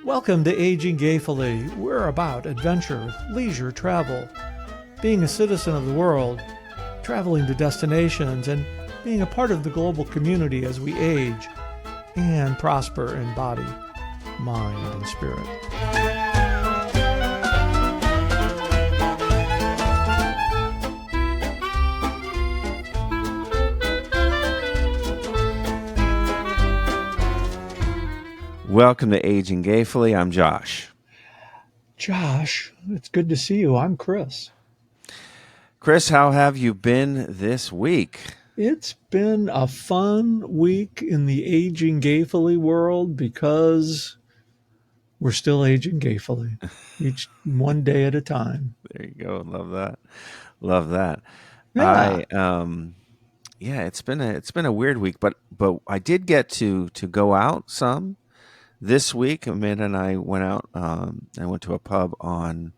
Welcome to Aging Gayfully. We're about adventure, leisure, travel, being a citizen of the world, traveling to destinations, and being a part of the global community as we age and prosper in body, mind, and spirit. Welcome to Aging Gayfully. I'm Josh. Josh, it's good to see you. I'm Chris. Chris, how have you been this week? It's been a fun week in the Aging Gayfully world because we're still aging gayfully, each one day at a time. There you go. Love that. Love that. Yeah. It's been a weird week, but I did get to go out some this week. Amanda and I went out. I went to a pub on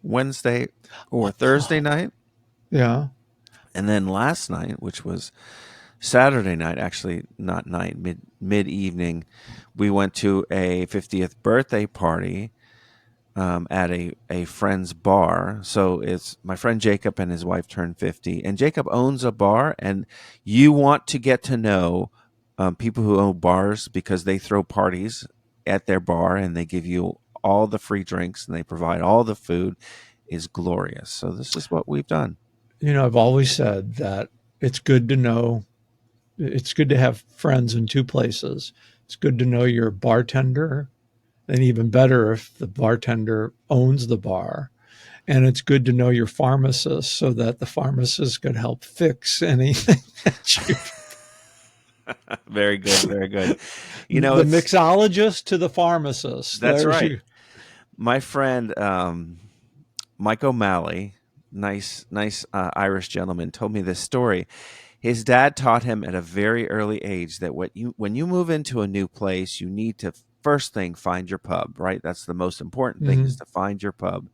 Wednesday or Thursday night. Yeah. And then last night, which was Saturday night, actually not night, mid evening, we went to a 50th birthday party at a friend's bar. So it's my friend Jacob and his wife turned 50, and Jacob owns a bar. And you want to get to know people who own bars because they throw parties at their bar and they give you all the free drinks and they provide all the food. Is glorious. So this is what we've done. You know, I've always said that it's good to know, it's good to have friends in two places. It's good to know your bartender, and even better if the bartender owns the bar. And it's good to know your pharmacist so that the pharmacist could help fix anything that you... Very good, very good. You know, the mixologist to the pharmacist. That's right. My friend Mike O'Malley, nice Irish gentleman, told me this story. His dad taught him at a very early age that when you move into a new place, you need to first thing find your pub, right? That's the most important thing, is to find your pub.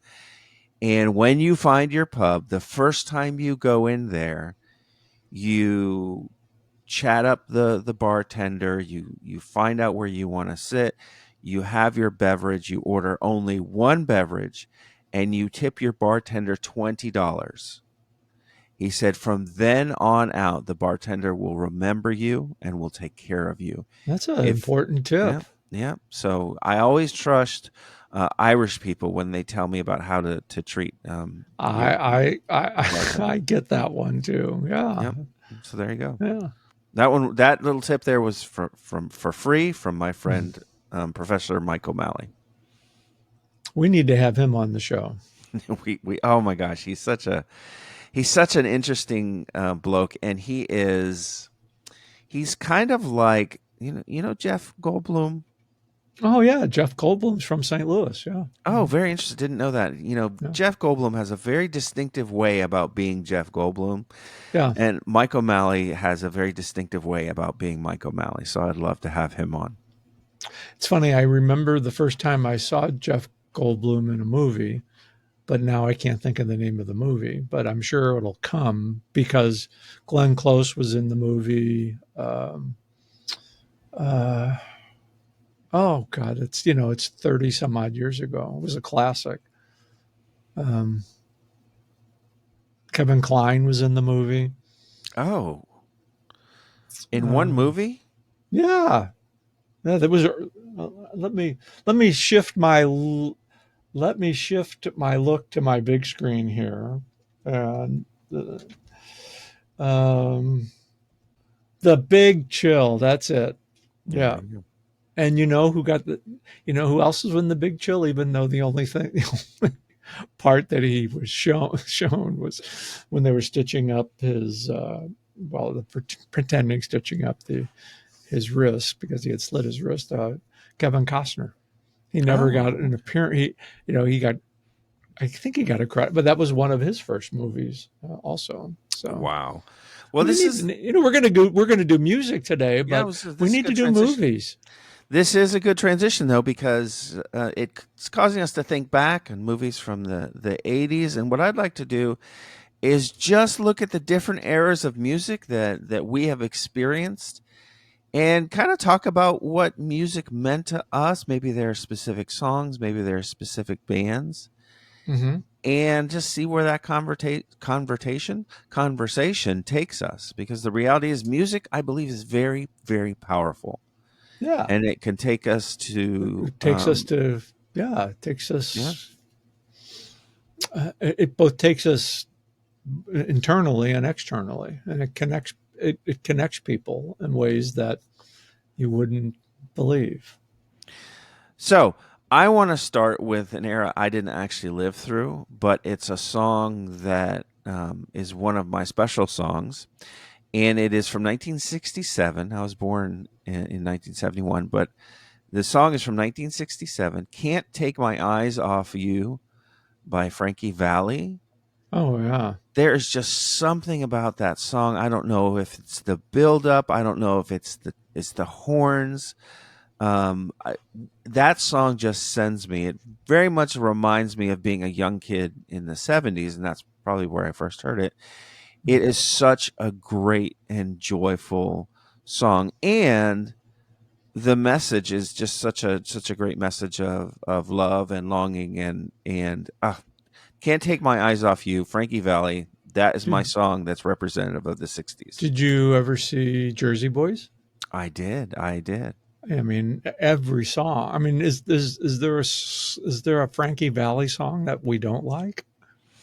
And when you find your pub, the first time you go in there, you chat up the bartender, you find out where you want to sit, you have your beverage, you order only one beverage, and you tip your bartender $20. He said from then on out, the bartender will remember you and will take care of you. That's an important tip. Yeah. So I always trust Irish people when they tell me about how to treat. I get that one too. Yeah. Yep. So there you go. Yeah. That little tip there was for free from my friend Professor Mike O'Malley. We need to have him on the show. we oh my gosh, he's such an interesting bloke, and he's kind of like you know Jeff Goldblum. Oh yeah, Jeff Goldblum's from St. Louis. Yeah. Oh, very interesting. Didn't know that. You know, yeah. Jeff Goldblum has a very distinctive way about being Jeff Goldblum. Yeah. And Mike O'Malley has a very distinctive way about being Mike O'Malley. So I'd love to have him on. It's funny. I remember the first time I saw Jeff Goldblum in a movie, but now I can't think of the name of the movie, but I'm sure it'll come because Glenn Close was in the movie. Oh God, it's 30 some odd years ago. It was a classic. Kevin Kline was in the movie. Oh, in one movie? Yeah. Yeah, there was. Let me shift my look to my big screen here, and the Big Chill. That's it. Yeah. And you know who else was in the Big Chill? Even though the only part that he was shown was when they were stitching up his pretending stitching up his wrist because he had slit his wrist. Kevin Costner. He never got an appearance. I think he got a credit, but that was one of his first movies also. So wow. Well, we're gonna do music today, but we need to do movies. This is a good transition, though, because it's causing us to think back on movies from the 80s. And what I'd like to do is just look at the different eras of music that we have experienced and kind of talk about what music meant to us. Maybe there are specific songs, maybe there are specific bands, Hmm. and just see where that conversation takes us. Because the reality is, music, I believe, is very, very powerful, Yeah. and it can take us to, It takes us to, yeah, it takes yeah. us, it both takes us internally and externally, and it connects people in ways that you wouldn't believe. So I want to start with an era I didn't actually live through, but it's a song that is one of my special songs, and it is from 1967. I was born in 1971, but the song is from 1967. "Can't Take My Eyes Off You" by Frankie Valli. Oh yeah. There's just something about that song. I don't know if it's the build up. I don't know if it's the horns. I, that song just sends me. It very much reminds me of being a young kid in the 70s, and that's probably where I first heard it. It is such a great and joyful song, and the message is just such a great message of love and longing, and "Can't Take My Eyes Off You," Frankie Valli. That is my Did song that's representative of the 60s. Did you ever see Jersey Boys? I did. I mean, every song. I mean, is there a Frankie Valli song that we don't like?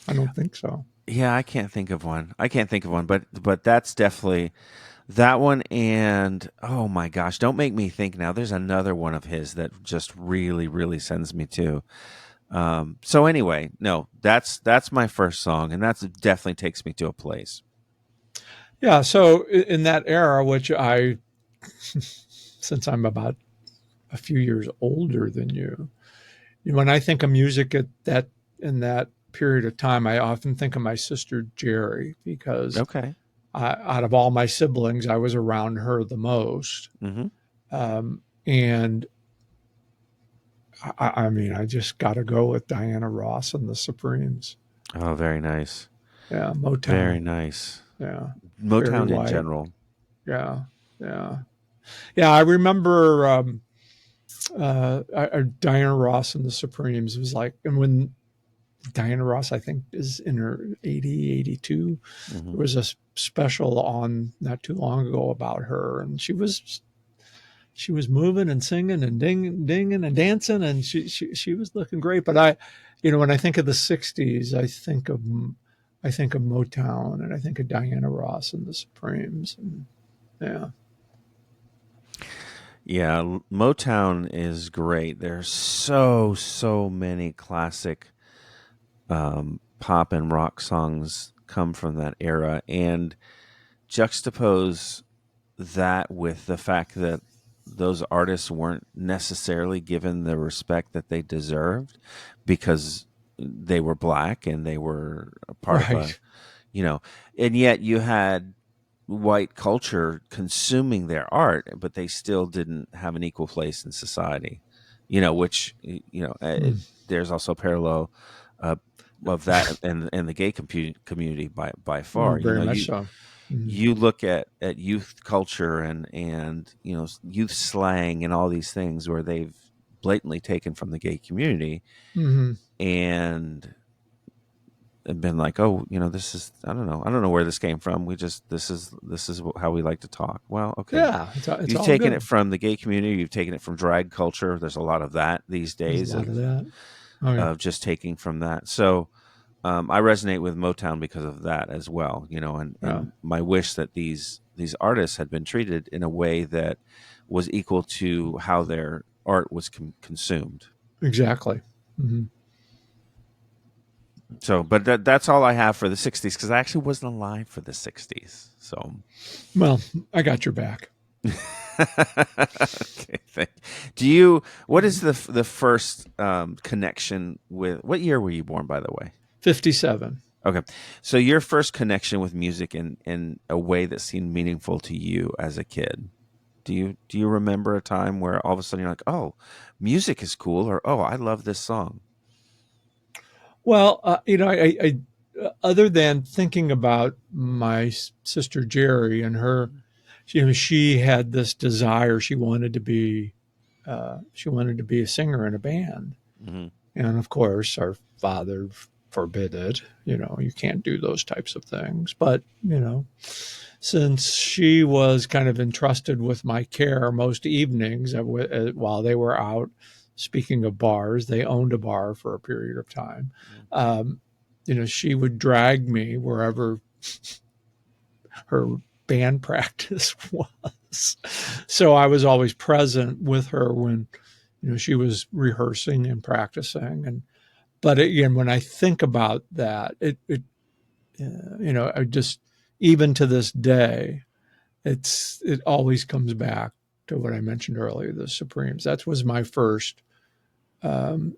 I don't think so. Yeah, I can't think of one. But that's definitely that one. And oh my gosh, don't make me think now. There's another one of his that just really, really sends me to. So anyway, no, that's my first song, and that's definitely takes me to a place. Yeah. So in that era, which since I'm about a few years older than you, when I think of music at that in that period of time, I often think of my sister Jerry because Okay. out of all my siblings, I was around her the most. Mm-hmm. And I mean, I just got to go with Diana Ross and the Supremes. Oh, very nice. Yeah, Very Motown. nice. Yeah, Barry Motown in White. general. Yeah, yeah, yeah. I remember Diana Ross and the Supremes was like, and when Diana Ross, I think, is in her 82. Hmm. There was a special on not too long ago about her, and she was moving and singing and dinging and dancing, and she was looking great. But when I think of the '60s, I think of Motown, and I think of Diana Ross and the Supremes, and yeah, Yeah, Motown is great. There's so many classic pop and rock songs come from that era, and juxtapose that with the fact that those artists weren't necessarily given the respect that they deserved because they were black and they were a part of a, right, you know, and yet you had white culture consuming their art, but they still didn't have an equal place in society, which, mm. there's also a parallel uh, of that and the gay community by Oh, far. very much so. Mm-hmm. You look at youth culture and youth slang and all these things where they've blatantly taken from the gay community Mm-hmm. and been like, oh, this is, I don't know where this came from. We just this is how we like to talk. Well, okay, Yeah, it's you've all taken it good. from the gay community, you've taken it from drag culture. There's a lot of that these There's a days lot of of that. Oh yeah, of just taking from that. So I resonate with Motown because of that as well, yeah, and my wish that these artists had been treated in a way that was equal to how their art was consumed. exactly. Mm-hmm. So, but that's all I have for the '60s because I actually wasn't alive for the '60s. So, Well, I got your back. okay, do you? What is the first connection with? What year were you born, by the way? 57. Okay. So your first connection with music in a way that seemed meaningful to you as a kid. Do you remember a time where all of a sudden you're like, "Oh, music is cool," or "Oh, I love this song." Well, other than thinking about my sister Jerry and her, she had this desire. She wanted to be a singer in a band. Hmm. And of course, our father forbid it. You can't do those types of things. But, since she was kind of entrusted with my care most evenings while they were out, speaking of bars, they owned a bar for a period of time. Um, she would drag me wherever her band practice was. So I was always present with her when she was rehearsing and practicing. But again, when I think about that, I just, even to this day, it always comes back to what I mentioned earlier, the Supremes. That was my first um,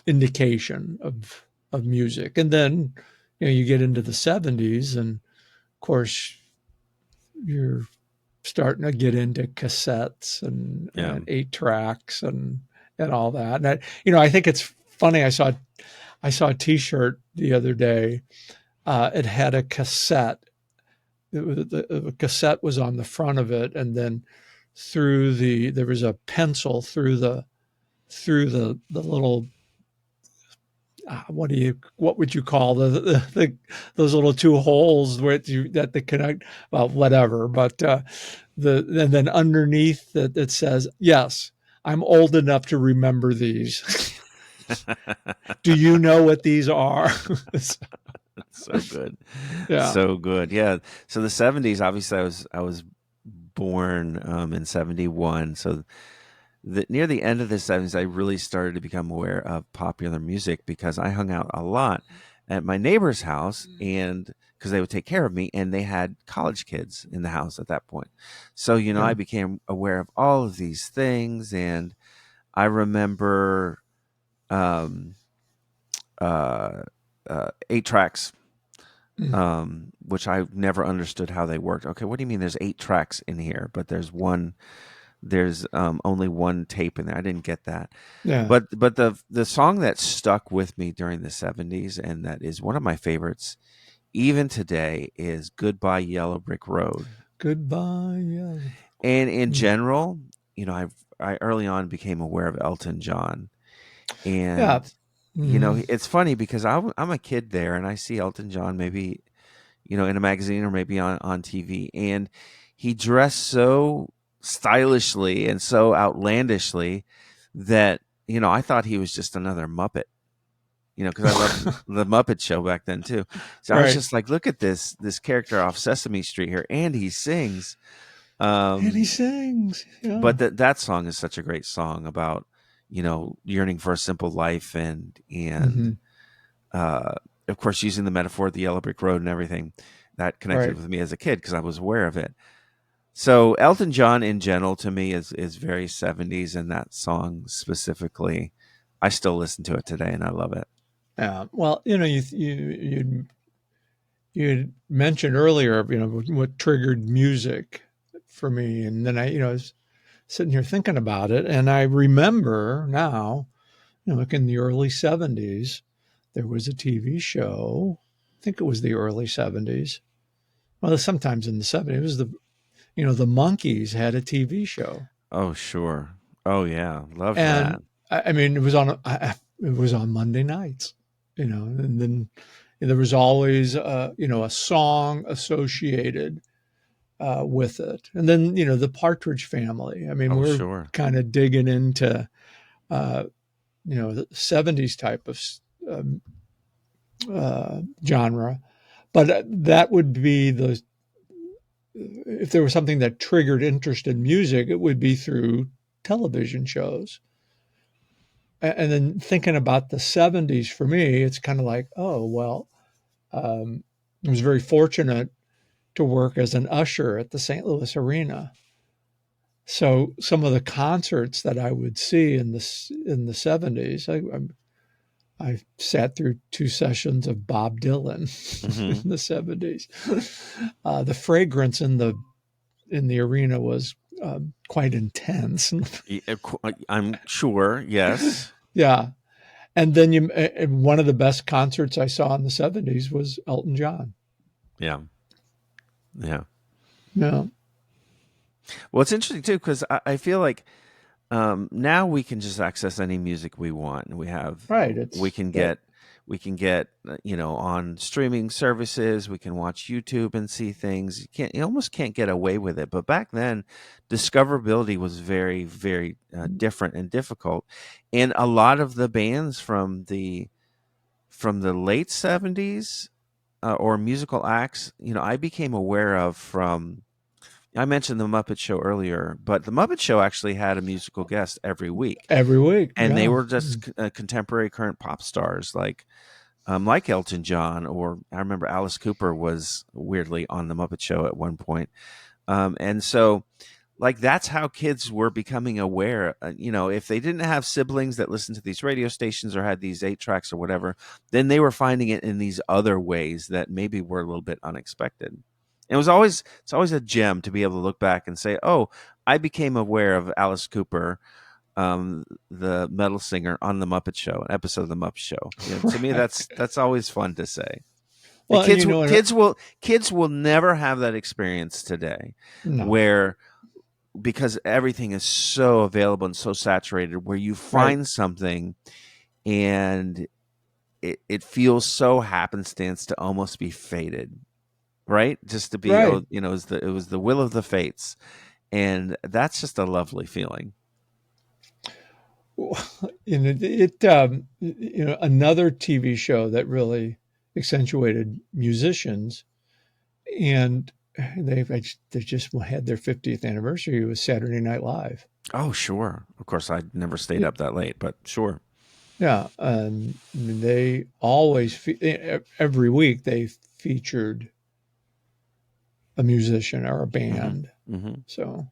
indication of music. And then you get into the 70s, and of course you're starting to get into cassettes Yeah. and 8 tracks and all that. And I think it's funny. I saw a T-shirt the other day. It had a cassette. The cassette was on the front of it, and then there was a pencil through the little, what would you call those little two holes that they connect, well, whatever. But and then underneath that it says, "Yes, I'm old enough to remember these. Do you know what these are?" So good. Yeah. So good. Yeah. So the 70s, obviously I was born in 71. So near the end of the 70s, I really started to become aware of popular music because I hung out a lot at my neighbor's house, and because they would take care of me, and they had college kids in the house at that point. So, Yeah. I became aware of all of these things. And I remember um, uh, 8 tracks, Mm. which I never understood how they worked. Okay, what do you mean there's 8 tracks in here, but there's only one tape in there? I didn't get that. Yeah. But the song that stuck with me during the 70s, and that is one of my favorites even today, is Goodbye Yellow Brick Road. Goodbye. Yeah. And in Mm. general, I early on became aware of Elton John. Yeah. And Hmm. it's funny because I'm a kid there, and I see Elton John maybe in a magazine or maybe on TV. And he dressed so stylishly and so outlandishly that, I thought he was just another Muppet, because I loved the Muppet Show back then too. So I was Right. just like, look at this character off Sesame Street here, and he sings. And he Um, sings. Yeah. but that song is such a great song about, yearning for a simple life, and Hmm. uh, of course, using the metaphor of the yellow brick road and everything that connected Right. with me as a kid because I was aware of it. So Elton John in general to me is very 70s, and that song specifically, I still listen to it today and I love it. Yeah. Well, you mentioned earlier, what triggered music for me, and then I was sitting here thinking about it, and I remember now, like in the early '70s, there was a TV show. I think it was the early '70s. Well, sometimes in the '70s, it was the Monkees had a TV show, Oh, sure. Oh, yeah. Loved and that. I mean, it was on Monday nights, and then there was always a song associated with it. And then, the Partridge Family. I mean, Oh, we're sure. kind of digging into, uh, the '70s type of um, genre. But that would be if there was something that triggered interest in music, it would be through television shows. And then thinking about the '70s for me, it's kind of like, oh, well, I was very fortunate to work as an usher at the St. Louis Arena. So some of the concerts that I would see in the '70s, I sat through 2 sessions of Bob Dylan Hmm. in the '70s. The fragrance in the arena was quite intense. I'm sure. Yes. Yeah, and then one of the best concerts I saw in the '70s was Elton John. Yeah. Yeah. Yeah. Well, it's interesting too because I feel like now we can just access any music we want. We have Right. we It's can that get on streaming services. We can watch YouTube and see things. You almost can't get away with it. But back then, discoverability was very very different and difficult. And a lot of the bands from the late '70s or musical acts, I became aware of from. I mentioned the Muppet Show earlier, but the Muppet Show actually had a musical guest every week, every week. and they Yeah. were just contemporary current pop stars like Elton John, or I remember Alice Cooper was weirdly on the Muppet Show at one point. And so like that's how kids were becoming aware. If they didn't have siblings that listened to these radio stations or had these 8 tracks or whatever, then they were finding it in these other ways that maybe were a little bit unexpected. And it's always a gem to be able to look back and say, oh, I became aware of Alice Cooper, the metal singer, on the Muppet Show, an episode of the Muppet Show. To me, Right. that's always fun to say. And Well, and you know, kids will never have that experience today, no. where because everything is so available and so saturated, where you Right. find something and it feels so happenstance to almost be fated, right? Just to be, Right. oh, it was the will of the fates, and that's just a lovely feeling. And another TV show that really accentuated musicians, and they just had their 50th anniversary was Saturday Night Live. Oh, sure. Of course, I never stayed Yeah, up that late, but sure. yeah, and they always every week they featured a musician or a Hmm. band. Hmm. So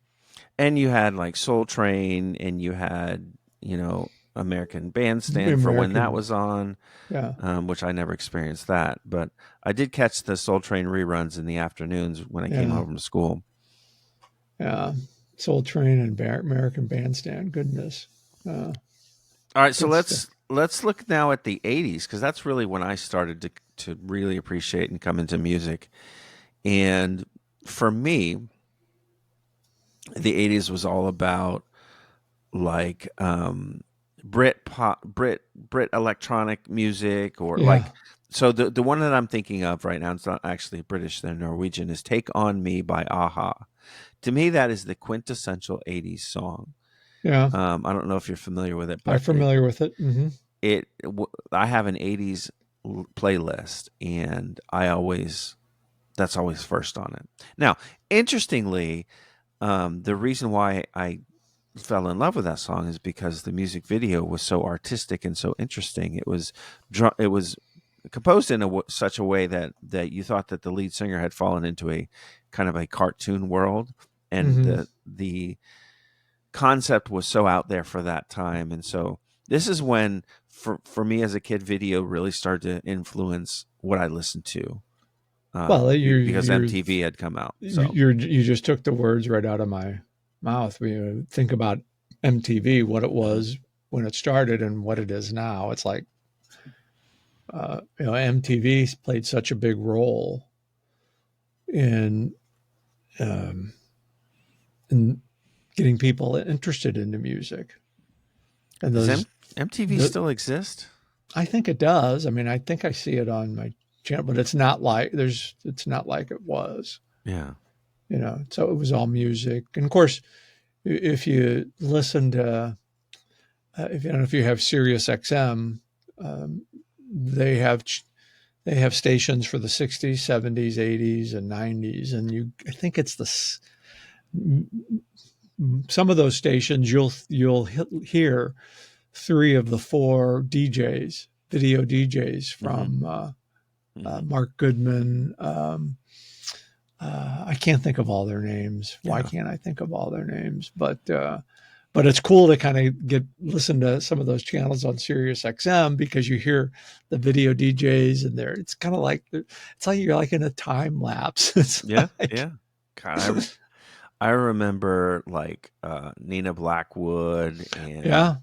And you had like Soul Train, and you had American Bandstand for when that American, was on, yeah, which I never experienced that, but I did catch the Soul Train reruns in the afternoons when I came yeah, home from school. yeah. Soul Train and American Bandstand. Goodness, uh, All right, so good stuff. let's look now at the '80s because that's really when I started to really appreciate and come into music. And for me, the '80s was all about like Brit electronic music, or Yeah. like, so the one that I'm thinking of right now, it's not actually British, they're Norwegian, is "Take on Me" by Aha. To me, that is the quintessential '80s song. Yeah, I don't know if you're familiar with it, I'm but familiar with it. Hmm. I have an '80s playlist, and that's always first on it. Now, interestingly, the reason why I fell in love with that song is because the music video was so artistic and so interesting. It was composed in such a way that you thought that the lead singer had fallen into a kind of a cartoon world, and Hmm. the concept was so out there for that time. And so this is when, for me as a kid, video really started to influence what I listened to, Well, because MTV had come out. So you just took the words right out of my mouth. When you think about MTV, what it mhm. was when it started and what it is now, it's like MTV played such a big role in um, in getting people interested in the music. And Does those, MTV the, still exist? I think it does. I mean, I think I see it on my channel, but it's not like it was. Yeah. So it was all music, and of course, if you listen to, if you don't know if you have Sirius XM, um, they have they have stations for the 60s, 70s, 80s, and 90s, and I think it's some of those stations you'll hear three of the four DJs, video DJs Hmm. from Hmm. Mark Goodman. I can't think of all their names. Why Yeah. can't I think of all their names? But it's cool to kind of listen to some of those channels on Sirius XM because you hear the video DJs and it's kind of like it's like you're like in a time lapse. It's Yeah. like Yeah. God, I remember like Nina Blackwood and yeah,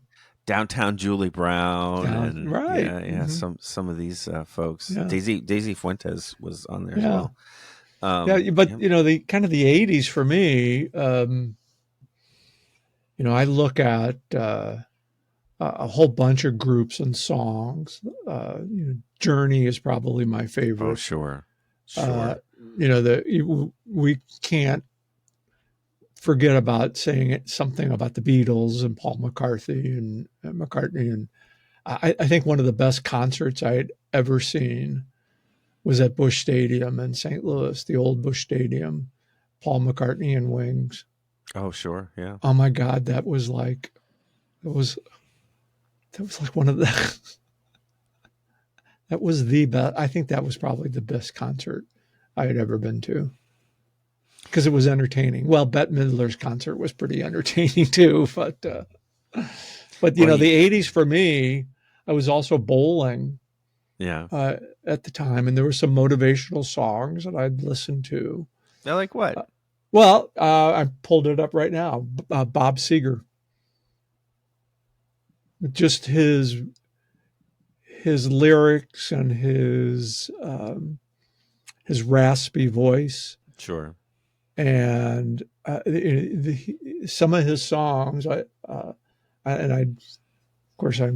Downtown Julie Brown, down and right. yeah, yeah, Hmm. some of these folks. Yeah, Daisy Fuentes was on there as yeah. well. Yeah, but Yeah. the kind of the '80s for me. I look at a whole bunch of groups and songs. Journey is probably my Oh, favorite. sure. Uh, Sure. we can't forget about saying something about the Beatles and Paul McCartney, and I think one of the best concerts I had ever seen was at Busch Stadium in St. Louis, the old Busch Stadium. Paul McCartney and Wings. Oh, sure. Yeah. Oh my God, that was that was like one of the that was the best. I think that was probably the best concert I had ever been to because it was entertaining. Well, Bette Midler's concert was pretty entertaining too, but Well, the '80s for me, I was also bowling yeah. at the time, and there were some motivational songs that I'd listen to. I like what? Well, I pulled it up right now. Bob Seger, just his lyrics and his raspy voice, Sure. and some of his songs. And of course, I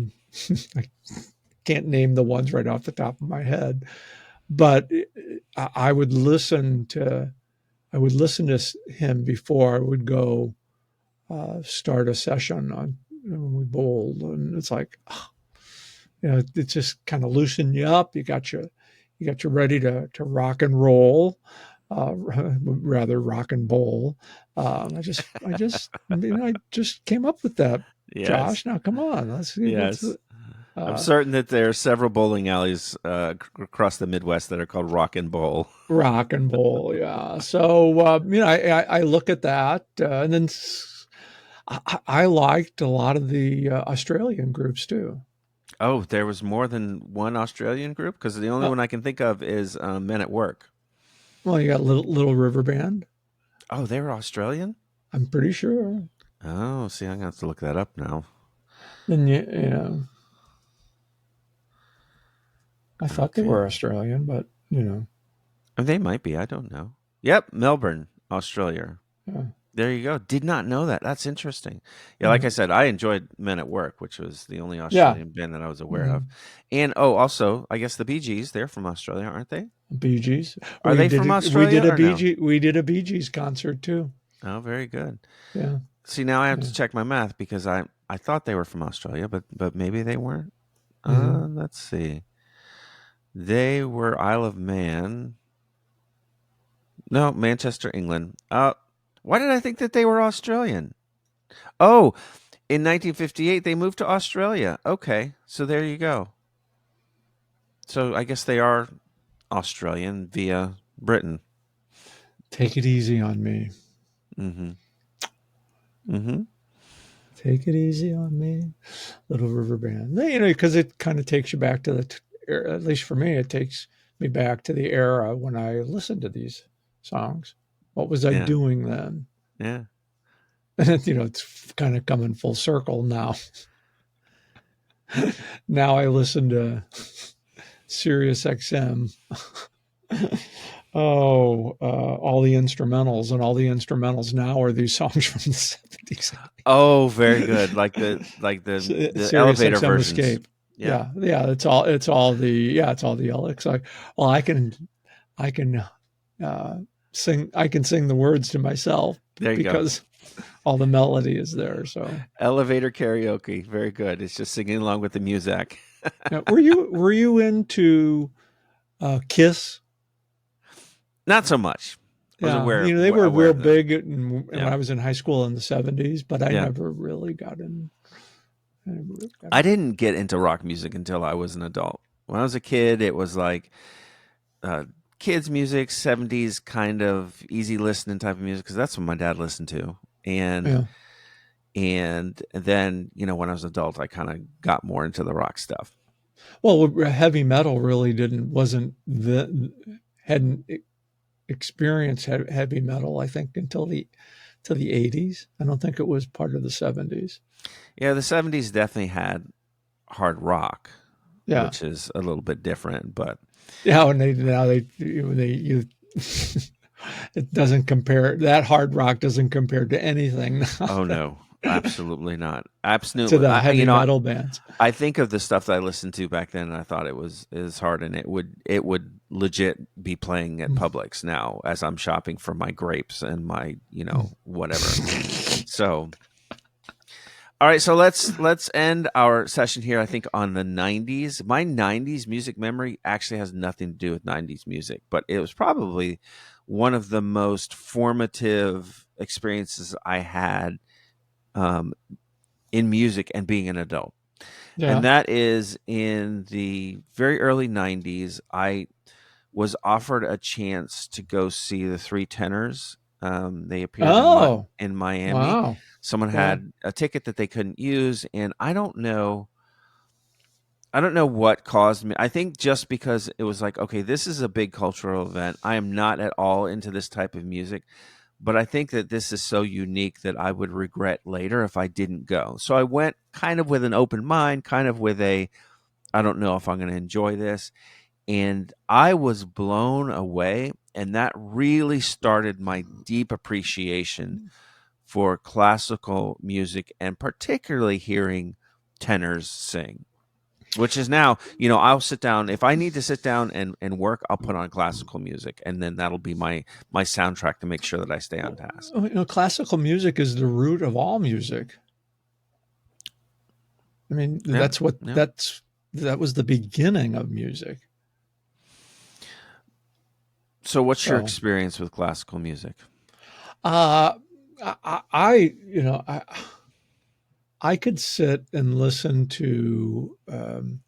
can't name the ones right off the top of my head, but I would listen to him before I would go start a session on when we bowled, and it's like it just kind of loosened you up. You got you ready to rock and roll, rather rock and bowl. I just came up with that, Yes. Josh. Now come on, let's Yes. I'm uh, certain that there are several bowling alleys across the Midwest that are called Rock and Bowl. rock and bowl. Yeah. So I look at that, and then I liked a lot of the Australian groups too. Oh, there was more than one Australian group? Because the only Uh, one I can think of is Men at Work. well, you got Little River Band. Oh, they were Australian? I'm pretty sure. Oh, see, I'm going to have to look that up now. And I thought they were Okay. Australian, but Oh, they might be. I don't know. Yep, Melbourne, Australia. yeah, There you go. Did not know that. That's interesting. Yeah, like yeah, I said, I enjoyed Men at Work, which was the only yeah. Australian band that I was aware of. Mhm. And oh, also, I guess the Bee Gees, they're from Australia, aren't they? Bee Gees. Are they from Australia or no? We did a Bee Gees concert too. Oh, very good. Yeah, See, now I have yeah. to check my math because I thought they were from Australia, but maybe they weren't. Hmm. Let's see. They were Isle of Man. No, Manchester, England. Why did I think that they were Australian? Oh, in 1958 they moved to Australia. Okay, so there you go. So I guess they are Australian via Britain. Take it easy on me. Mm-hmm. Mm-hmm. Take it easy on me, Little River Band. Because it kind of takes you back to at least for me, it takes me back to the era when I listened to these songs. What was I Yeah. doing then? Yeah. And it's kind of coming full circle now. Now I listen to Sirius XM. All the instrumentals, and all the instrumentals now are these songs from the '70s. Oh, very good. Like the Sirius elevator XM versions. Escape. Yeah. Yeah. It's all the LX. Like, well, I can sing. I can sing the words to myself There you go. because all the melody is there. So, Elevator karaoke. Very good. It's just singing along with the music. yeah, were you into Kiss? Not so much. I was Yeah, they were aware real of them. big when Yeah. I was in high school in the '70s, but I Yeah. never really got in. I never really got I in. didn't get into rock music until I was an adult. When I was a kid, it was like uh, kids music, 70s kind of easy listening type of music because that's what my dad listened to. And Yeah. and then, when I was an adult, I kind of got more into the rock stuff. Well, heavy metal really didn't wasn't the hadn't experienced heavy metal. I think until the '80s. I don't think it was part of the '70s. Yeah, the 70s definitely had hard rock, Yeah, which is a little bit different, but yeah. And now they It doesn't compare. That hard rock doesn't compare to anything Oh no, absolutely not. to Absolutely. the heavy metal bands. I think of the stuff that I listened to back then, and I thought it was hard, and it would legit be playing at Publix now as I'm shopping for my grapes and my whatever. So, all right, so let's end our session here. I think on the '90s. My '90s music memory actually has nothing to do with '90s music, but it was probably one of the most formative experiences I had um, in music and being an adult. And Yeah. that is in the very early '90s. I was offered a chance to go see the Three Tenors. They appeared Oh, in Miami. wow. Someone Yeah. had a ticket that they couldn't use, and I don't know. I don't know what caused me. I think just because it was like, okay, this is a big cultural event. I am not at all into this type of music, but I think that this is so unique that I would regret later if I didn't go. So I went kind of with an open mind, kind of with I don't know if I'm going to enjoy this. And I was blown away. And that really started my deep appreciation for classical music and particularly hearing tenors sing, which is now, I'll sit down. If I need to sit down and work, I'll put on classical music. And then that'll be my soundtrack to make sure that I stay on task. Classical music is the root of all music. I mean, Yeah. Yeah. that was the beginning of music. So what's your So, experience with classical music? uh, I I could sit and listen to um,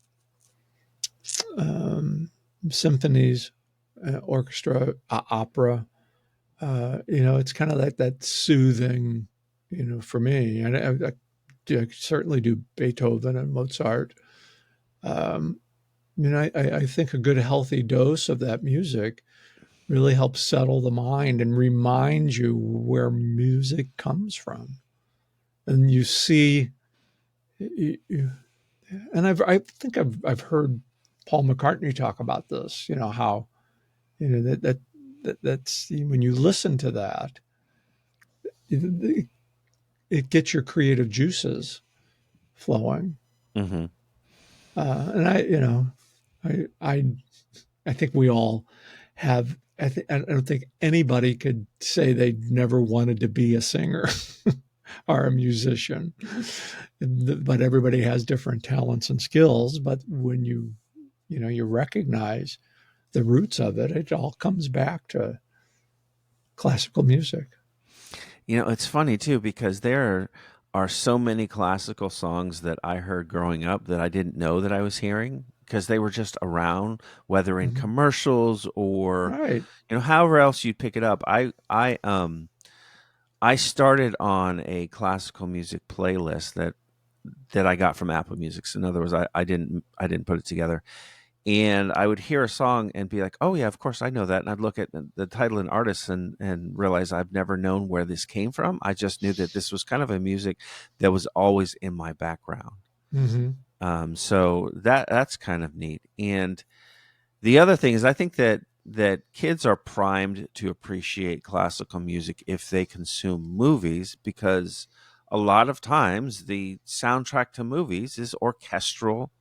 symphonies, orchestra, opera. It's kind of like that soothing, for me. And I certainly do Beethoven and Mozart. Um, I think a good healthy dose of that music really helps settle the mind and remind you where music comes from. And you see, and I think I've heard Paul McCartney talk about this. How that's when you listen to that, it, it gets your creative juices flowing. Mm-hmm. And I think we all have. I don't think anybody could say they never wanted to be a singer or a musician, but everybody has different talents and skills. But when you recognize the roots of it, it all comes back to classical music. It's funny too because there are so many classical songs that I heard growing up that I didn't know that I was hearing because they were just around, whether in Mhm. commercials or Right. however else you'd pick it up. I started on a classical music playlist that I got from Apple Music. So in other words, I didn't put it together. And I would hear a song and be like, "Oh yeah, of course I know that." And I'd look at the title and artist and realize I've never known where this came from. I just knew that this was kind of a music that was always in my background. Hmm. So that's kind of neat. And the other thing is, I think that kids are primed to appreciate classical music if they consume movies because a lot of times the soundtrack to movies is orchestral,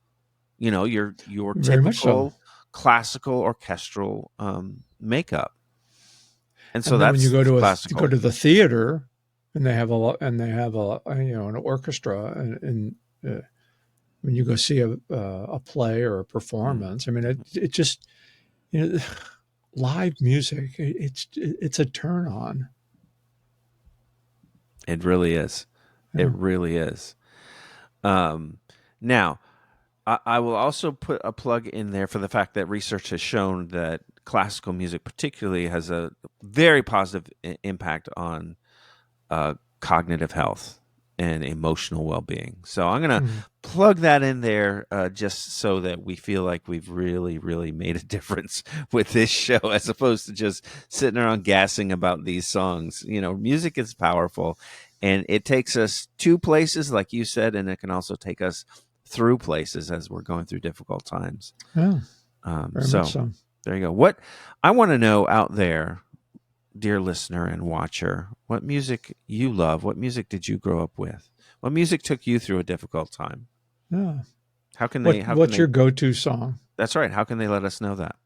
your Very much so. typical classical orchestral makeup, and so And then when you that's go classical. to the theater, and they have an orchestra, and when you go see a play or a Mm. performance, I mean it just you know live music. It's a turn on. It really is. It Yeah. really is. Um, Now, I will also put a plug in there for the fact that research has shown that classical music, particularly, has a very positive impact on cognitive health and emotional well-being. So I'm going to Mm. plug that in there just so that we feel like we've really, really made a difference with this show, as opposed to just sitting around gassing about these songs. Music is powerful, and it takes us to places, like you said, and it can also take us through places as we're going through difficult times. Yeah, very much So so. There you go. What I want to know out there, dear listener and watcher, what music you love. What music did you grow up with? What music took you through a difficult time? Yeah. How can they? What's your go-to song? That's right. How can they let us know that?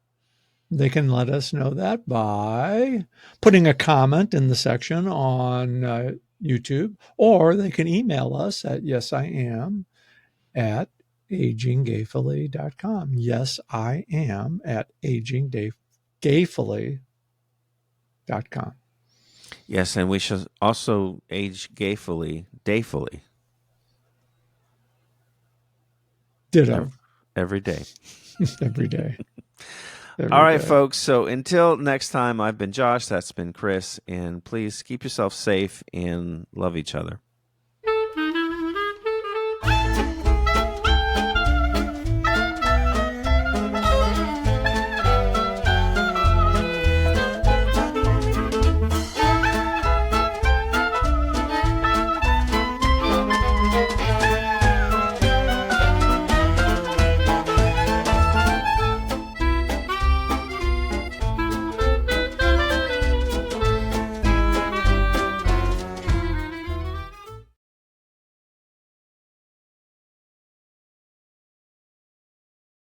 They can let us know that by putting a comment in the section on YouTube, or they can email us at yesiam at AgingGayfully.com. Yes, I am at AgingGayfully.com. Yes, and we should also age gayfully, dayfully. Ditto. Every day. Every day. All right, folks. So until next time, I've been Josh. That's been Chris. And please keep yourself safe and love each other.